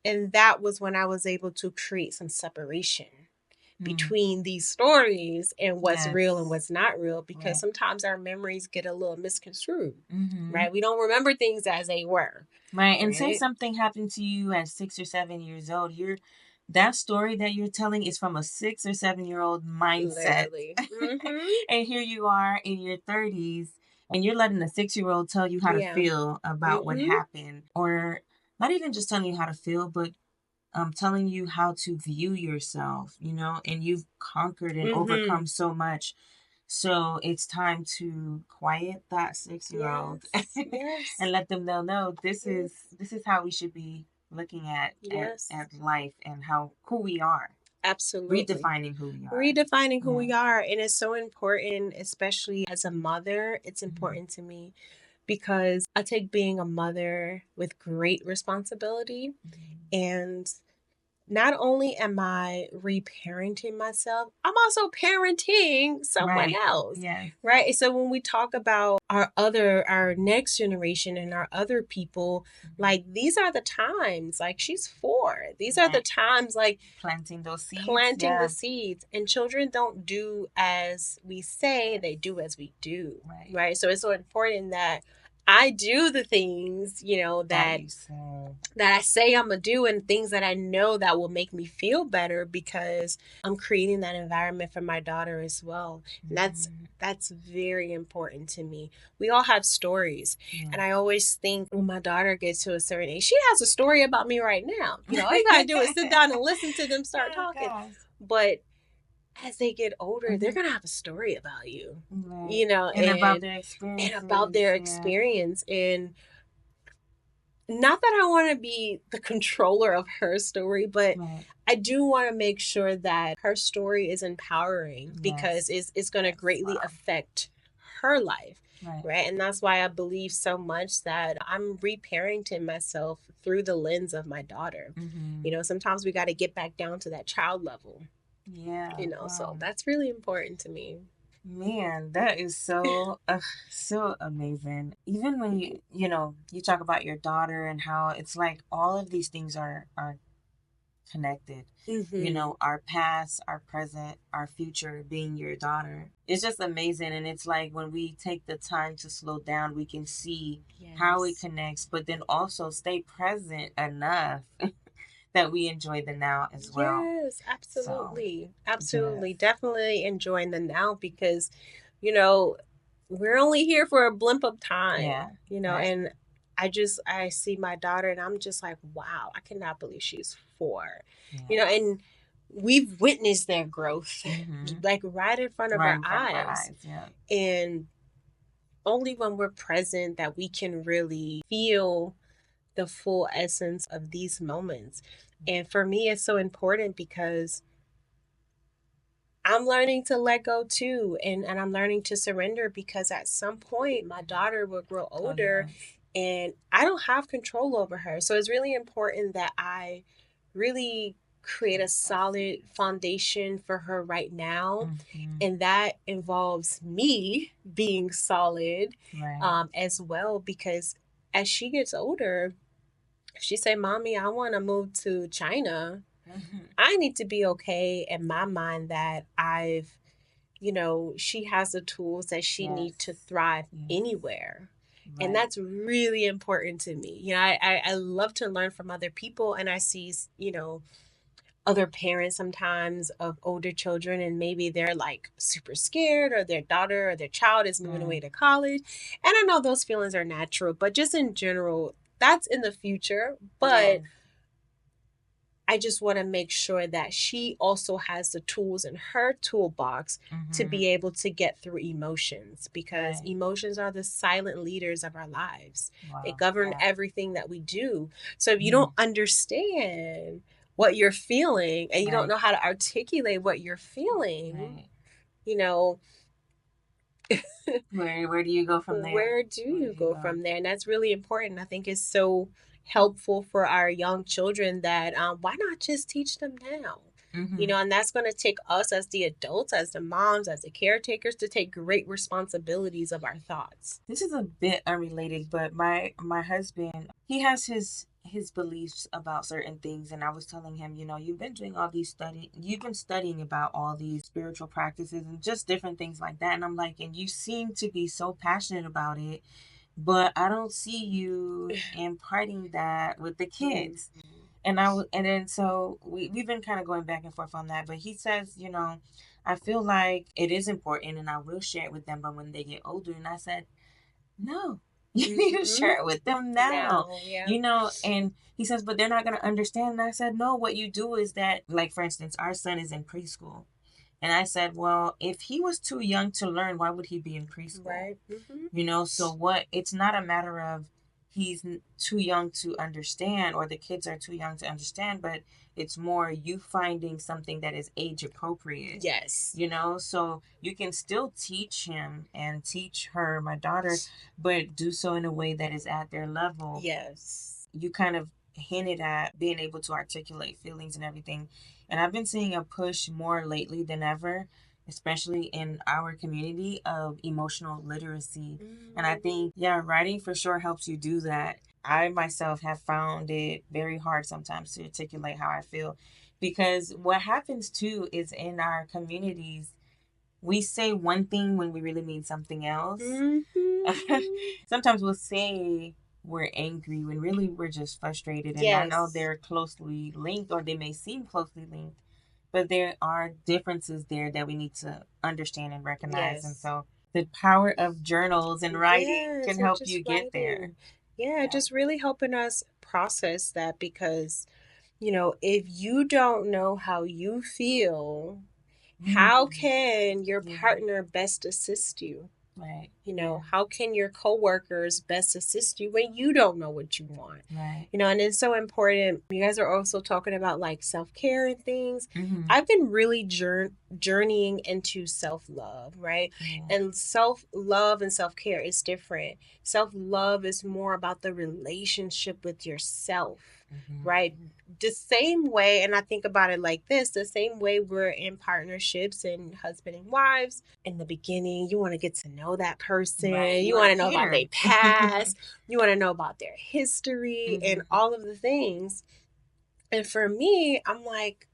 And that was when I was able to create some separation between these stories and what's real and what's not real. Because sometimes our memories get a little misconstrued, right? We don't remember things as they were. Right. And say something happened to you at 6 or 7 years old. That story that you're telling is from a 6 or 7-year-old mindset. And here you are in your 30s and you're letting a 6-year-old tell you how to feel about what happened. Or not even just telling you how to feel, but telling you how to view yourself, you know, and you've conquered and overcome so much. So it's time to quiet that 6-year-old and let them know, no, this is how we should be looking at life and who we are. Absolutely. Redefining who we are. Redefining who we are. And it's so important, especially as a mother. It's important to me because I take being a mother with great responsibility. And not only am I reparenting myself, I'm also parenting someone else. Right. So when we talk about our next generation and our other people, like these are the times, like she's 4. These are the times, like planting those seeds. The seeds. And children don't do as we say, they do as we do. Right. So it's so important that I do the things, you know, that I say I'm going to do and things that I know that will make me feel better because I'm creating that environment for my daughter as well. And that's very important to me. We all have stories. And I always think when my daughter gets to a certain age, she has a story about me right now. You know, all you got to do is sit down and listen to them start talking. But as they get older, they're going to have a story about you, you know, and about their experience. And about their experience. And not that I want to be the controller of her story, but I do want to make sure that her story is empowering because it's going to greatly affect her life. Right. And that's why I believe so much that I'm reparenting myself through the lens of my daughter. You know, sometimes we got to get back down to that child level. You know, so that's really important to me. Man, that is so so amazing. Even when you know, you talk about your daughter and how it's like all of these things are connected. You know, our past, our present, our future being your daughter. It's just amazing. And it's like when we take the time to slow down, we can see how it connects, but then also stay present enough that we enjoy the now as well. Yes, absolutely. So, absolutely. Definitely enjoying the now because, you know, we're only here for a blimp of time, you know, and I see my daughter and I'm just like, wow, I cannot believe she's 4, you know, and we've witnessed their growth like right in front of our eyes. And only when we're present that we can really feel the full essence of these moments. And for me, it's so important because I'm learning to let go too. And I'm learning to surrender because at some point my daughter will grow older and I don't have control over her. So it's really important that I really create a solid foundation for her right now. And that involves me being solid as well, because as she gets older, if she say, Mommy, I want to move to China, I need to be okay in my mind that she has the tools that she needs to thrive anywhere. Right. And that's really important to me. I love to learn from other people, and I see, other parents sometimes of older children, and maybe they're like super scared, or their daughter or their child is moving away to college. And I know those feelings are natural, but just in general, that's in the future. But I just want to make sure that she also has the tools in her toolbox to be able to get through emotions, because emotions are the silent leaders of our lives. They govern everything that we do. So if you don't understand what you're feeling, and you don't know how to articulate what you're feeling, where do you go from there? Where do you go from there? And that's really important. I think it's so helpful for our young children that why not just teach them now? And that's going to take us as the adults, as the moms, as the caretakers, to take great responsibilities of our thoughts. This is a bit unrelated, but my husband, he has his beliefs about certain things, and I was telling him, you've been doing all these you've been studying about all these spiritual practices and just different things like that, and I'm like, and you seem to be so passionate about it, but I don't see you imparting that with the kids. And then so we've been kind of going back and forth on that, but he says, I feel like it is important and I will share it with them, but when they get older. And I said, no, you need to share it with them now. And he says, but they're not going to understand. And I said, no, what you do is that, like, for instance, our son is in preschool. And I said, well, if he was too young to learn, why would he be in preschool? Right. So it's not a matter of he's too young to understand, or the kids are too young to understand, but it's more you finding something that is age appropriate. Yes. So you can still teach him and teach her, my daughter, but do so in a way that is at their level. Yes. You kind of hinted at being able to articulate feelings and everything. And I've been seeing a push more lately than ever, especially in our community, of emotional literacy. And I think, writing for sure helps you do that. I myself have found it very hard sometimes to articulate how I feel, because what happens too is in our communities, we say one thing when we really mean something else. Sometimes we'll say we're angry when really we're just frustrated. And I know they're closely linked, or they may seem closely linked, but there are differences there that we need to understand and recognize. And so the power of journals and writing can help you get there. Just really helping us process that, because, if you don't know how you feel, how can your partner best assist you? Right. How can your coworkers best assist you when you don't know what you want? Right. And it's so important. You guys are also talking about like self-care and things. I've been really journeying into self-love, right? And self-love and self-care is different. Self-love is more about the relationship with yourself, right? The same way, and I think about it like this, the same way we're in partnerships and husband and wives. In the beginning, you want to get to know that person. Right. You want to know about their past. You want to know about their history and all of the things. And for me, I'm like,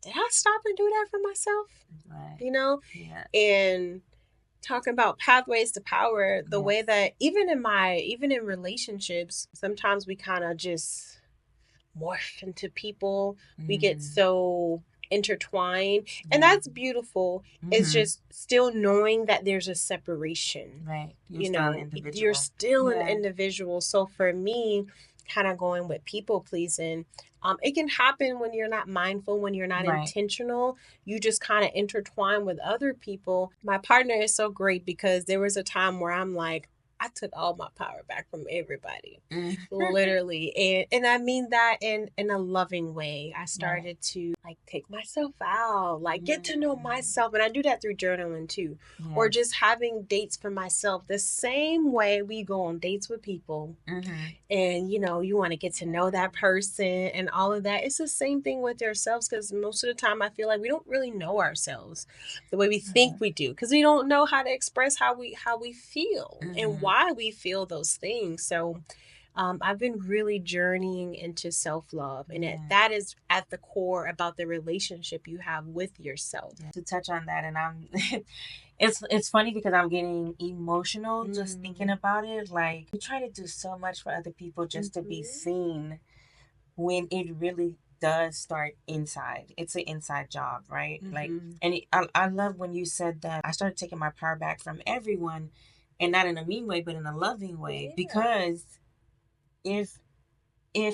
did I stop and do that for myself? Right. And talking about pathways to power, the way that even in relationships, sometimes we kind of just morph into people. We get so intertwined, and that's beautiful. It's just still knowing that there's a separation, right? You're still an individual. So for me, kind of going with people pleasing, it can happen when you're not mindful, when you're not intentional. You just kind of intertwine with other people. My partner is so great, because there was a time where I'm like, I took all my power back from everybody, literally. And I mean that in a loving way. I started to like take myself out, like get to know myself. And I do that through journaling too, or just having dates for myself. The same way we go on dates with people, and you know, you want to get to know that person and all of that. It's the same thing with ourselves, because most of the time I feel like we don't really know ourselves the way we think we do, because we don't know how to express how we feel and why we feel those things. So I've been really journeying into self-love, and that is at the core about the relationship you have with yourself. To touch on that, and I'm it's funny because I'm getting emotional just thinking about it. Like, we try to do so much for other people just to be seen, when it really does start inside. It's an inside job, right? Like, and I love when you said that I started taking my power back from everyone, and not in a mean way, but in a loving way, because if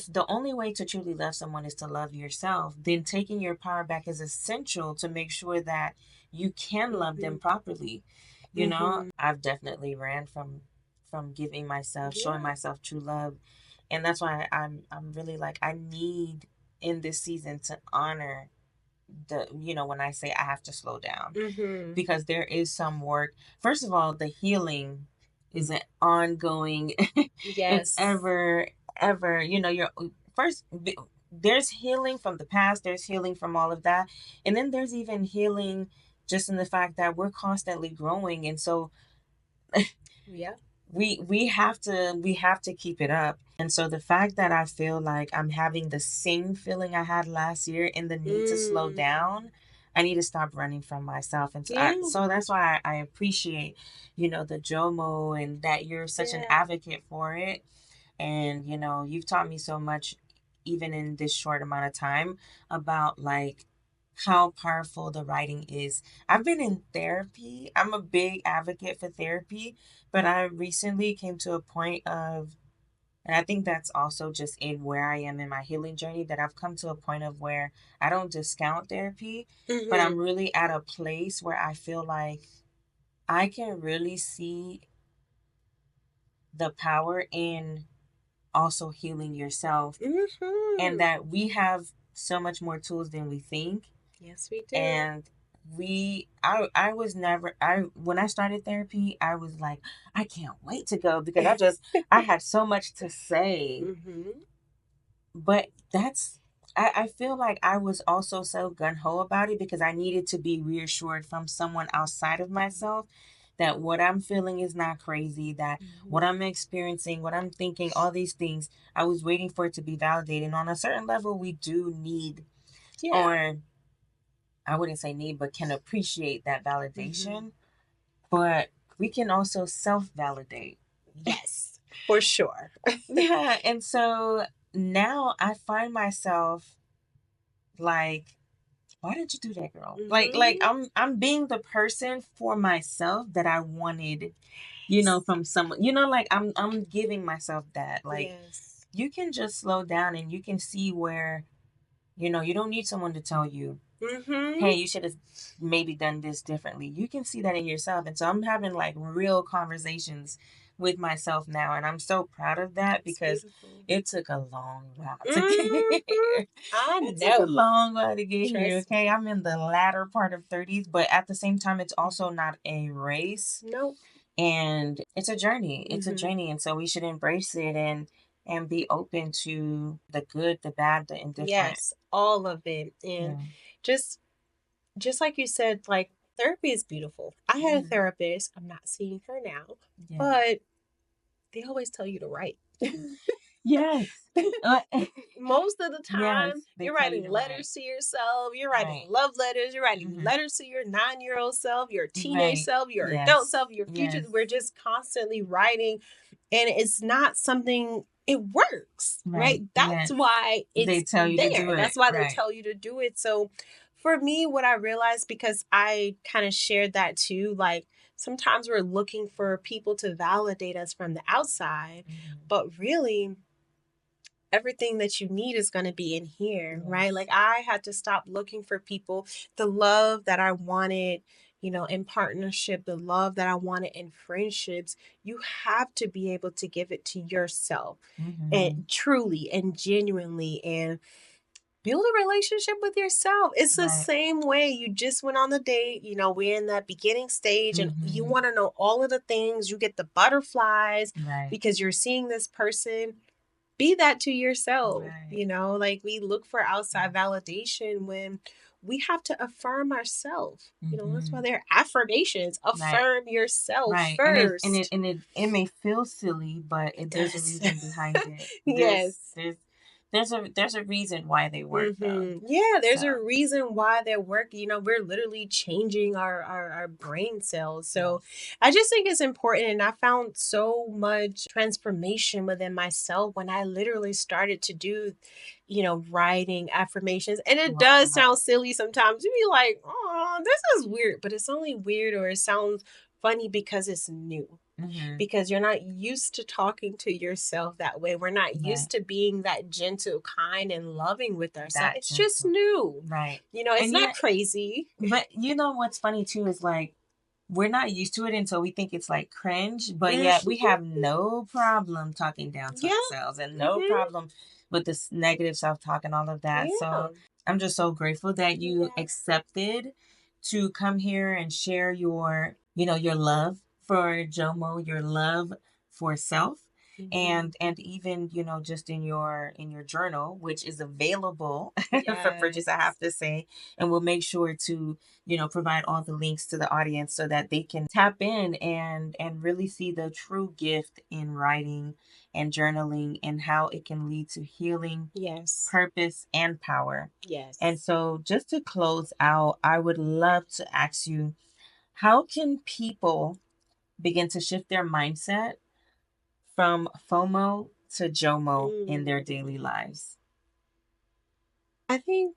the only way to truly love someone is to love yourself, then taking your power back is essential to make sure that you can love them properly. You know, I've definitely ran from giving myself, showing myself true love. And that's why I'm really like, I need in this season to honor the, you know, when I say I have to slow down, because there is some work. First of all, the healing is an ongoing, it's ever, you know, you're first, there's healing from the past, there's healing from all of that, and then there's even healing just in the fact that we're constantly growing. And so we have to keep it up. And so the fact that I feel like I'm having the same feeling I had last year in the need to slow down, I need to stop running from myself. And so, so that's why I appreciate, you know, the JOMO, and that you're such an advocate for it. And, you know, you've taught me so much, even in this short amount of time, about like how powerful the writing is. I've been in therapy. I'm a big advocate for therapy, but I recently came to a point of, and I think that's also just in where I am in my healing journey, that I've come to a point of where I don't discount therapy, but I'm really at a place where I feel like I can really see the power in also healing yourself, and that we have so much more tools than we think. Yes, we do. And I was never, when I started therapy, I was like, I can't wait to go, because I had so much to say. But I feel like I was also so gung-ho about it, because I needed to be reassured from someone outside of myself that what I'm feeling is not crazy, that what I'm experiencing, what I'm thinking, all these things, I was waiting for it to be validated. And on a certain level, we do need, or I wouldn't say need, but can appreciate that validation. But we can also self-validate. Yes, for sure. Yeah. And so now I find myself like, why did you do that, girl? Like I'm being the person for myself that I wanted, you know, from someone. You know, like I'm giving myself that. Like, you can just slow down, and you can see where, you know, you don't need someone to tell you, hey, you should have maybe done this differently. You can see that in yourself. And so I'm having like real conversations with myself now, and I'm so proud of that, because it took a long while to get here. It took a long while to get here. Okay, I'm in the latter part of 30s, but at the same time, it's also not a race. Nope. And it's a journey. It's a journey, and so we should embrace it, and be open to the good, the bad, the indifferent. Yes, all of it. And just like you said, like, therapy is beautiful. I had a therapist. I'm not seeing her now, but they always tell you to write. Yes. Most of the time, you're writing letters to yourself. You're writing love letters. You're writing letters to your 9-year-old self, your teenage self, your adult self, your future. We're just constantly writing, and it's not something. It works, right? That's why they tell you there. To do it. That's why they tell you to do it. So, for me, what I realized, because I kind of shared that too, like, sometimes we're looking for people to validate us from the outside, but really, everything that you need is going to be in here, right? Like, I had to stop looking for people, the love that I wanted, in partnership, the love that I wanted in friendships, you have to be able to give it to yourself and truly and genuinely and build a relationship with yourself. It's the same way you just went on the date. We're in that beginning stage and you want to know all of the things. You get the butterflies because you're seeing this person. Be that to yourself. Like we look for outside validation when we have to affirm ourselves. That's why there are affirmations. Affirm yourself first. It may feel silly, but there's a reason behind it. Yes. There's a reason why they work though. Yeah, there's a reason why they work. We're literally changing our brain cells. So I just think it's important, and I found so much transformation within myself when I literally started to do writing affirmations. And it does sound silly sometimes. You be like, oh, this is weird, but it's only weird or it sounds funny because it's new. Because you're not used to talking to yourself that way. We're not used to being that gentle, kind, and loving with ourselves. It's just new. It's not crazy. But what's funny too is like we're not used to it until we think it's like cringe. But yet we have no problem talking down to ourselves and no problem with this negative self-talk and all of that. So I'm just so grateful that you accepted to come here and share your love for JOMO, your love for self, and even just in your journal, which is available for purchase, I have to say, and we'll make sure to provide all the links to the audience so that they can tap in and really see the true gift in writing and journaling and how it can lead to healing, purpose, and power. And so just to close out, I would love to ask you, how can people begin to shift their mindset from FOMO to JOMO in their daily lives? I think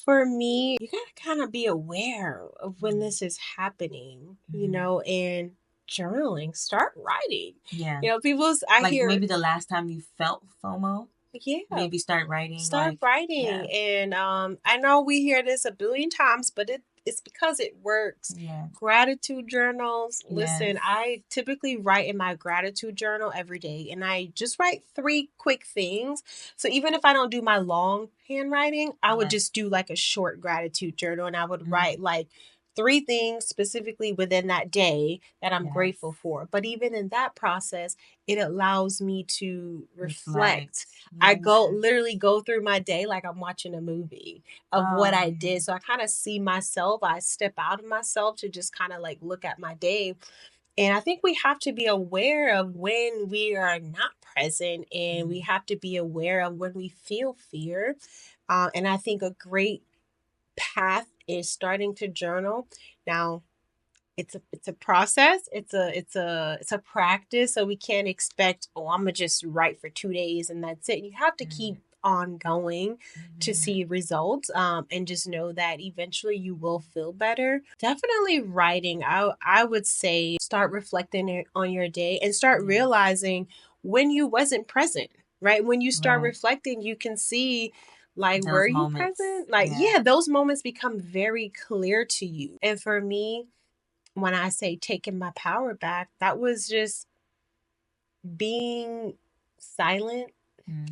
for me, you gotta kind of be aware of when this is happening, and journaling, start writing. I hear maybe the last time you felt FOMO. Maybe start writing. And I know we hear this a billion times, but it's because it works. Gratitude journals. Listen, I typically write in my gratitude journal every day, and I just write 3 quick things. So even if I don't do my long handwriting, I would just do like a short gratitude journal, and I would write like 3 things specifically within that day that I'm grateful for. But even in that process, it allows me to reflect. I literally go through my day like I'm watching a movie of what I did. So I kind of see myself. I step out of myself to just kind of like look at my day. And I think we have to be aware of when we are not present, and we have to be aware of when we feel fear. And I think a great path is starting to journal. Now, it's a process. It's a practice. So we can't expect, I'm gonna just write for 2 days and that's it. You have to keep on going to see results, and just know that eventually you will feel better. Definitely writing. I would say start reflecting on your day and start realizing when you wasn't present. Right? When you start reflecting, you can see like, those were you moments. Present? Like, those moments become very clear to you. And for me, when I say taking my power back, that was just being silent.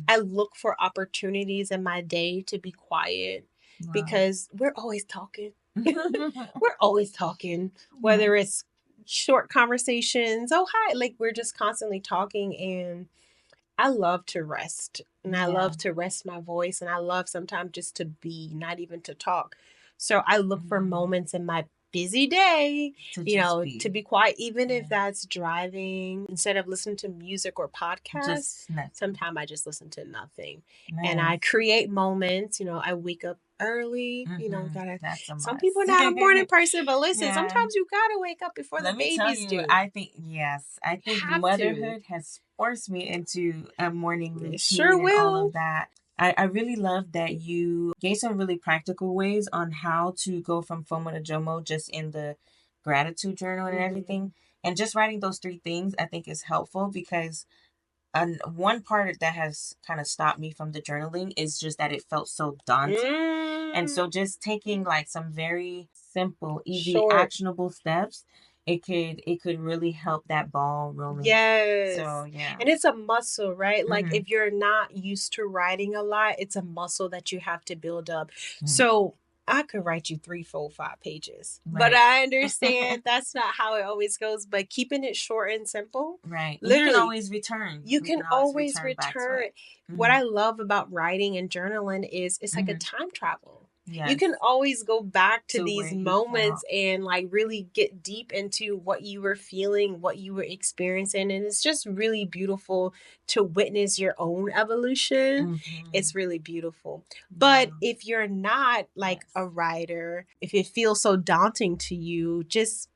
I look for opportunities in my day to be quiet because we're always talking. We're always talking, whether it's short conversations. Oh, hi. Like, we're just constantly talking, and I love to rest, and I love to rest my voice, and I love sometimes just to be, not even to talk. So I look for moments in my busy day, to be quiet, even if that's driving. Instead of listening to music or podcasts, sometimes I just listen to nothing. And I create moments. I wake up early. Some people are not a morning person, but listen, sometimes you gotta wake up before the babies do. I think motherhood has forced me into a morning routine. It sure will. And all of that. I really love that you gave some really practical ways on how to go from FOMO to JOMO just in the gratitude journal and everything. And just writing those 3 things, I think, is helpful because one part that has kind of stopped me from the journaling is just that it felt so daunting. And so just taking like some very simple, easy, actionable steps, it could really help that ball rolling. Yes. So yeah. And it's a muscle, right? Mm-hmm. Like if you're not used to writing a lot, it's a muscle that you have to build up. Mm-hmm. So I could write you 3, 4, 5 pages. Right. But I understand that's not how it always goes. But keeping it short and simple. Right. Literally, you can always return. You can always return. Mm-hmm. What I love about writing and journaling is it's like a time travel. Yes. You can always go back to these moments and like really get deep into what you were feeling, what you were experiencing. And it's just really beautiful to witness your own evolution. Mm-hmm. It's really beautiful. But if you're not like a writer, if it feels so daunting to you, just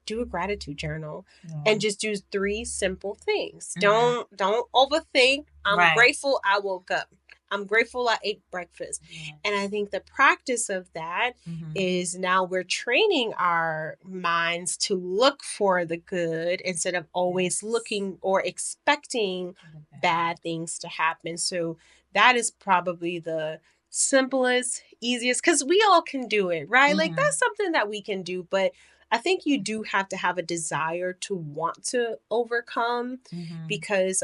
do a gratitude journal and just do 3 simple things. Mm-hmm. Don't overthink. I'm grateful I woke up. I'm grateful I ate breakfast. Yeah. And I think the practice of that is now we're training our minds to look for the good instead of always looking or expecting bad things to happen. So that is probably the simplest, easiest, because we all can do it, right? Mm-hmm. Like that's something that we can do, but I think you do have to have a desire to want to overcome because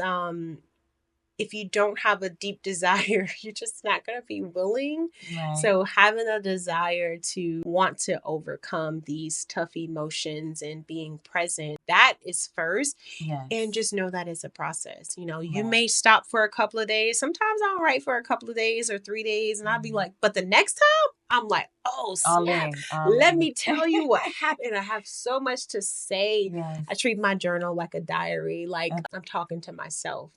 if you don't have a deep desire, you're just not going to be willing. Right. So having a desire to want to overcome these tough emotions and being present, that is first. Yes. And just know that it's a process. You know, you may stop for a couple of days. Sometimes I'll write for a couple of days or 3 days and I'll be like, but the next time I'm like, oh, snap. Let me tell you what happened. I have so much to say. Yes. I treat my journal like a diary, like I'm talking to myself.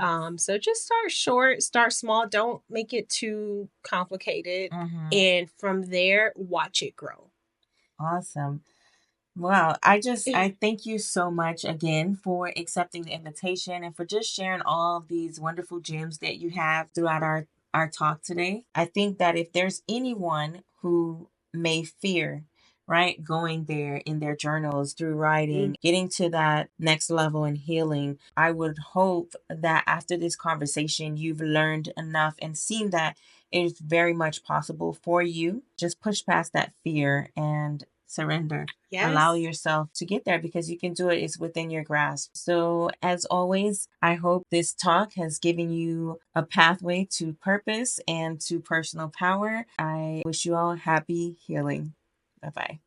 Nice. So just start short, start small. Don't make it too complicated. Mm-hmm. And from there, watch it grow. Awesome. Wow. I thank you so much again for accepting the invitation and for just sharing all of these wonderful gems that you have throughout our talk today. I think that if there's anyone who may fear, right, going there in their journals through writing, getting to that next level in healing, I would hope that after this conversation, you've learned enough and seen that it is very much possible for you. Just push past that fear and surrender. Yes. Allow yourself to get there because you can do it. It's within your grasp. So as always, I hope this talk has given you a pathway to purpose and to personal power. I wish you all happy healing. Bye-bye.